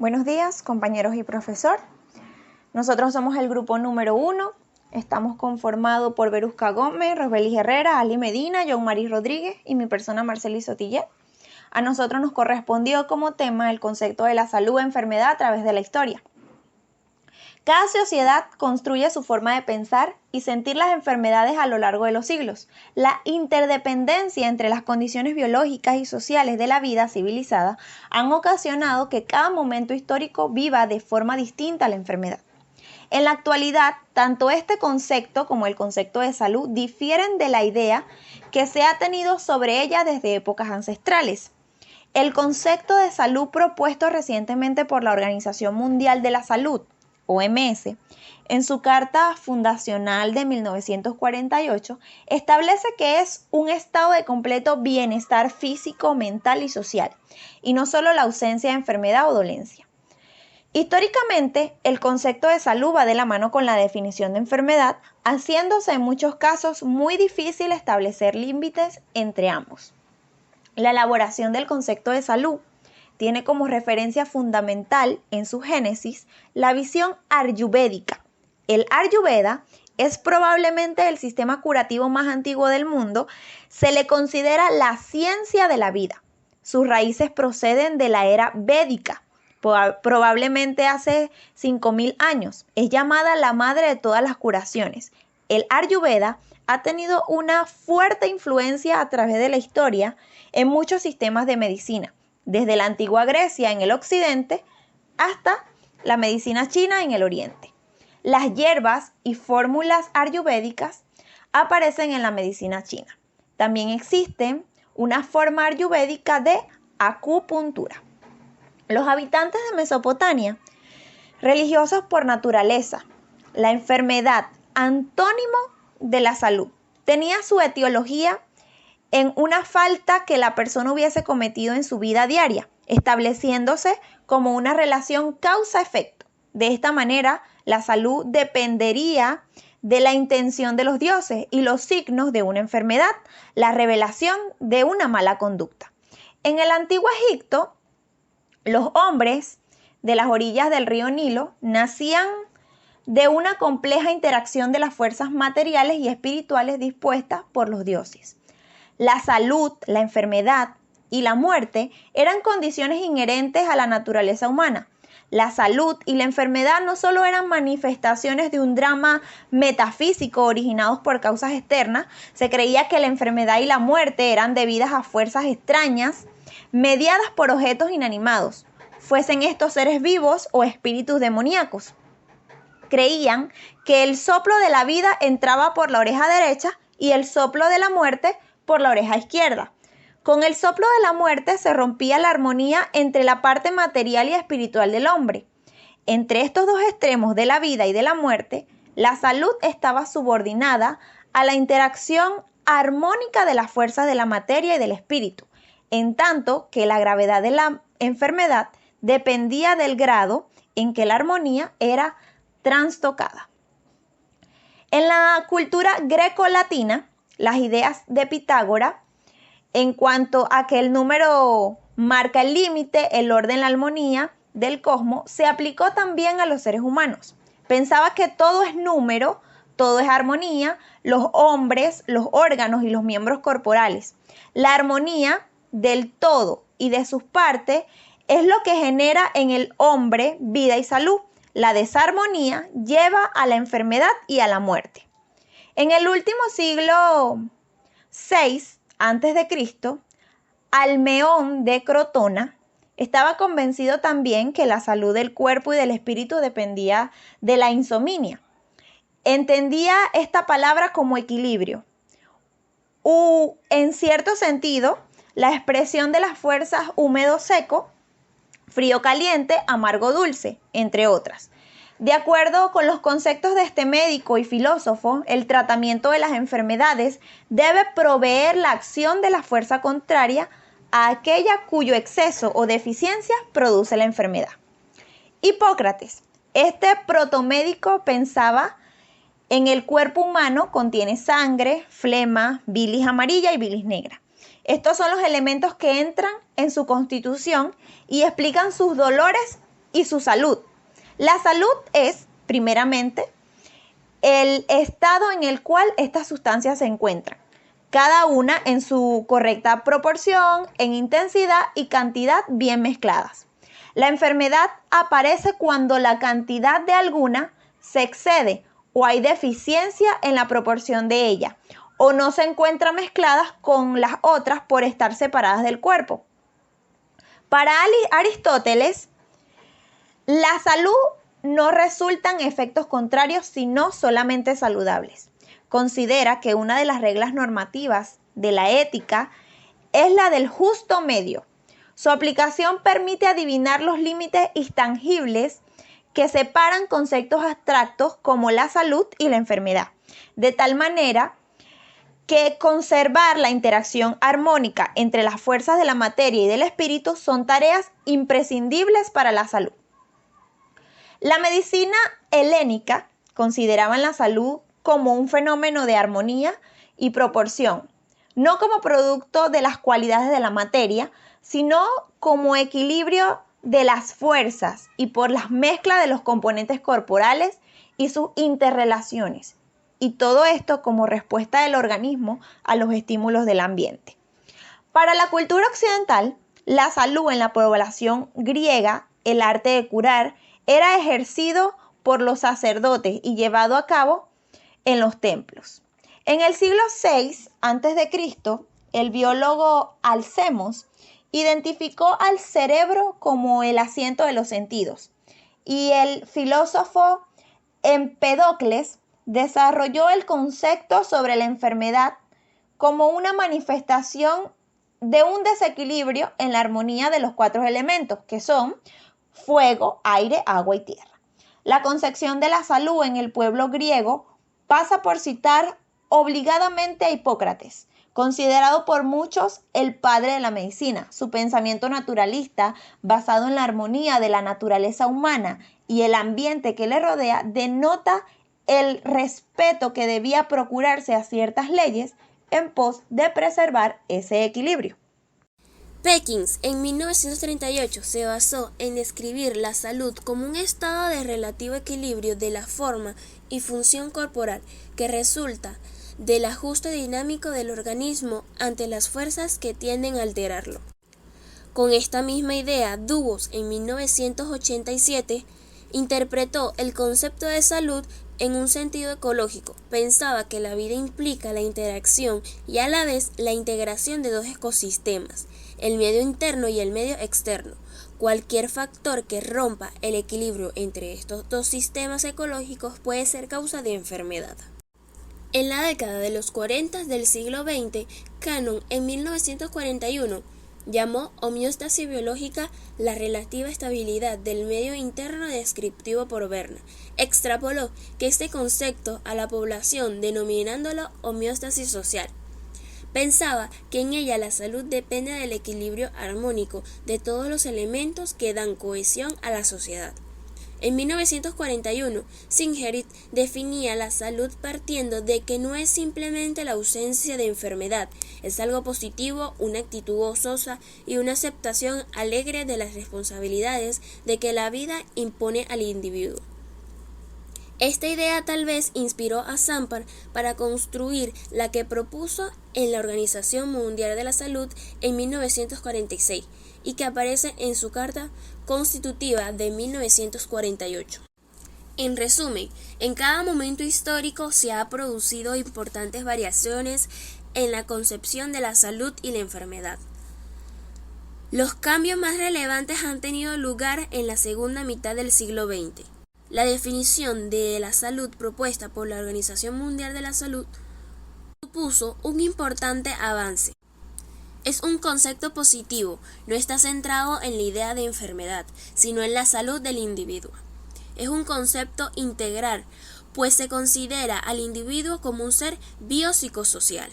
Buenos días, compañeros y profesor. Nosotros somos el grupo número 1. Estamos conformados por Verusca Gómez, Rosbelis Herrera, Ali Medina, John Maris Rodríguez y mi persona Marcely Sotillet. A nosotros nos correspondió como tema el concepto de la salud e enfermedad a través de la historia. Cada sociedad construye su forma de pensar y sentir las enfermedades a lo largo de los siglos. La interdependencia entre las condiciones biológicas y sociales de la vida civilizada han ocasionado que cada momento histórico viva de forma distinta la enfermedad. En la actualidad, tanto este concepto como el concepto de salud difieren de la idea que se ha tenido sobre ella desde épocas ancestrales. El concepto de salud propuesto recientemente por la Organización Mundial de la Salud, OMS, en su Carta Fundacional de 1948, establece que es un estado de completo bienestar físico, mental y social, y no solo la ausencia de enfermedad o dolencia. Históricamente, el concepto de salud va de la mano con la definición de enfermedad, haciéndose en muchos casos muy difícil establecer límites entre ambos. La elaboración del concepto de salud tiene como referencia fundamental en su génesis la visión ayurvédica. El Ayurveda es probablemente el sistema curativo más antiguo del mundo. Se le considera la ciencia de la vida. Sus raíces proceden de la era védica, probablemente hace 5.000 años. Es llamada la madre de todas las curaciones. El Ayurveda ha tenido una fuerte influencia a través de la historia en muchos sistemas de medicina, desde la antigua Grecia en el occidente hasta la medicina china en el oriente. Las hierbas y fórmulas ayurvédicas aparecen en la medicina china. También existe una forma ayurvédica de acupuntura. Los habitantes de Mesopotamia, religiosos por naturaleza, la enfermedad, antónimo de la salud, tenía su etiología en una falta que la persona hubiese cometido en su vida diaria, estableciéndose como una relación causa-efecto. De esta manera, la salud dependería de la intención de los dioses y los signos de una enfermedad, la revelación de una mala conducta. En el antiguo Egipto, los hombres de las orillas del río Nilo nacían de una compleja interacción de las fuerzas materiales y espirituales dispuestas por los dioses. La salud, la enfermedad y la muerte eran condiciones inherentes a la naturaleza humana. La salud y la enfermedad no solo eran manifestaciones de un drama metafísico originados por causas externas, se creía que la enfermedad y la muerte eran debidas a fuerzas extrañas, mediadas por objetos inanimados, fuesen estos seres vivos o espíritus demoníacos. Creían que el soplo de la vida entraba por la oreja derecha y el soplo de la muerte por la oreja izquierda. Con el soplo de la muerte se rompía la armonía entre la parte material y espiritual del hombre. Entre estos dos extremos de la vida y de la muerte, la salud estaba subordinada a la interacción armónica de las fuerzas de la materia y del espíritu, en tanto que la gravedad de la enfermedad dependía del grado en que la armonía era trastocada. En la cultura greco-latina, las ideas de Pitágoras, en cuanto a que el número marca el límite, el orden, la armonía del cosmos, se aplicó también a los seres humanos. Pensaba que todo es número, todo es armonía, los hombres, los órganos y los miembros corporales. La armonía del todo y de sus partes es lo que genera en el hombre vida y salud. La desarmonía lleva a la enfermedad y a la muerte. En el último siglo VI a.C., Almeón de Crotona estaba convencido también que la salud del cuerpo y del espíritu dependía de la insomnia. Entendía esta palabra como equilibrio, en cierto sentido, la expresión de las fuerzas húmedo-seco, frío-caliente, amargo-dulce, entre otras. De acuerdo con los conceptos de este médico y filósofo, el tratamiento de las enfermedades debe proveer la acción de la fuerza contraria a aquella cuyo exceso o deficiencia produce la enfermedad. Hipócrates, este protomédico, pensaba en el cuerpo humano contiene sangre, flema, bilis amarilla y bilis negra. Estos son los elementos que entran en su constitución y explican sus dolores y su salud. La salud es, primeramente, el estado en el cual estas sustancias se encuentran, cada una en su correcta proporción, en intensidad y cantidad bien mezcladas. La enfermedad aparece cuando la cantidad de alguna se excede o hay deficiencia en la proporción de ella, o no se encuentran mezcladas con las otras por estar separadas del cuerpo. Para Aristóteles, la salud no resultan efectos contrarios, sino solamente saludables. Considera que una de las reglas normativas de la ética es la del justo medio. Su aplicación permite adivinar los límites intangibles que separan conceptos abstractos como la salud y la enfermedad, de tal manera que conservar la interacción armónica entre las fuerzas de la materia y del espíritu son tareas imprescindibles para la salud. La medicina helénica consideraba la salud como un fenómeno de armonía y proporción, no como producto de las cualidades de la materia, sino como equilibrio de las fuerzas y por las mezclas de los componentes corporales y sus interrelaciones. Y todo esto como respuesta del organismo a los estímulos del ambiente. Para la cultura occidental, la salud en la población griega, el arte de curar, era ejercido por los sacerdotes y llevado a cabo en los templos. En el siglo VI a.C., el biólogo Alcemos identificó al cerebro como el asiento de los sentidos y el filósofo Empédocles desarrolló el concepto sobre la enfermedad como una manifestación de un desequilibrio en la armonía de los 4 elementos, que son fuego, aire, agua y tierra. La concepción de la salud en el pueblo griego pasa por citar obligadamente a Hipócrates, considerado por muchos el padre de la medicina. Su pensamiento naturalista, basado en la armonía de la naturaleza humana y el ambiente que le rodea, denota el respeto que debía procurarse a ciertas leyes en pos de preservar ese equilibrio. Perkins, en 1938, se basó en describir la salud como un estado de relativo equilibrio de la forma y función corporal que resulta del ajuste dinámico del organismo ante las fuerzas que tienden a alterarlo. Con esta misma idea, Dubos, en 1987, interpretó el concepto de salud en un sentido ecológico. Pensaba que la vida implica la interacción y a la vez la integración de 2 ecosistemas, el medio interno y el medio externo. Cualquier factor que rompa el equilibrio entre estos 2 sistemas ecológicos puede ser causa de enfermedad. En la década de los 40 del siglo XX, Cannon, en 1941, llamó homeostasis biológica la relativa estabilidad del medio interno descriptivo por Berna. Extrapoló que este concepto a la población denominándolo homeostasis social. Pensaba que en ella la salud depende del equilibrio armónico de todos los elementos que dan cohesión a la sociedad. En 1941, Singerit definía la salud partiendo de que no es simplemente la ausencia de enfermedad, es algo positivo, una actitud gozosa y una aceptación alegre de las responsabilidades de que la vida impone al individuo. Esta idea tal vez inspiró a Zampar para construir la que propuso en la Organización Mundial de la Salud en 1946 y que aparece en su Carta Constitutiva de 1948. En resumen, en cada momento histórico se han producido importantes variaciones en la concepción de la salud y la enfermedad. Los cambios más relevantes han tenido lugar en la segunda mitad del siglo XX. La definición de la salud propuesta por la Organización Mundial de la Salud supuso un importante avance. Es un concepto positivo, no está centrado en la idea de enfermedad, sino en la salud del individuo. Es un concepto integral, pues se considera al individuo como un ser biopsicosocial.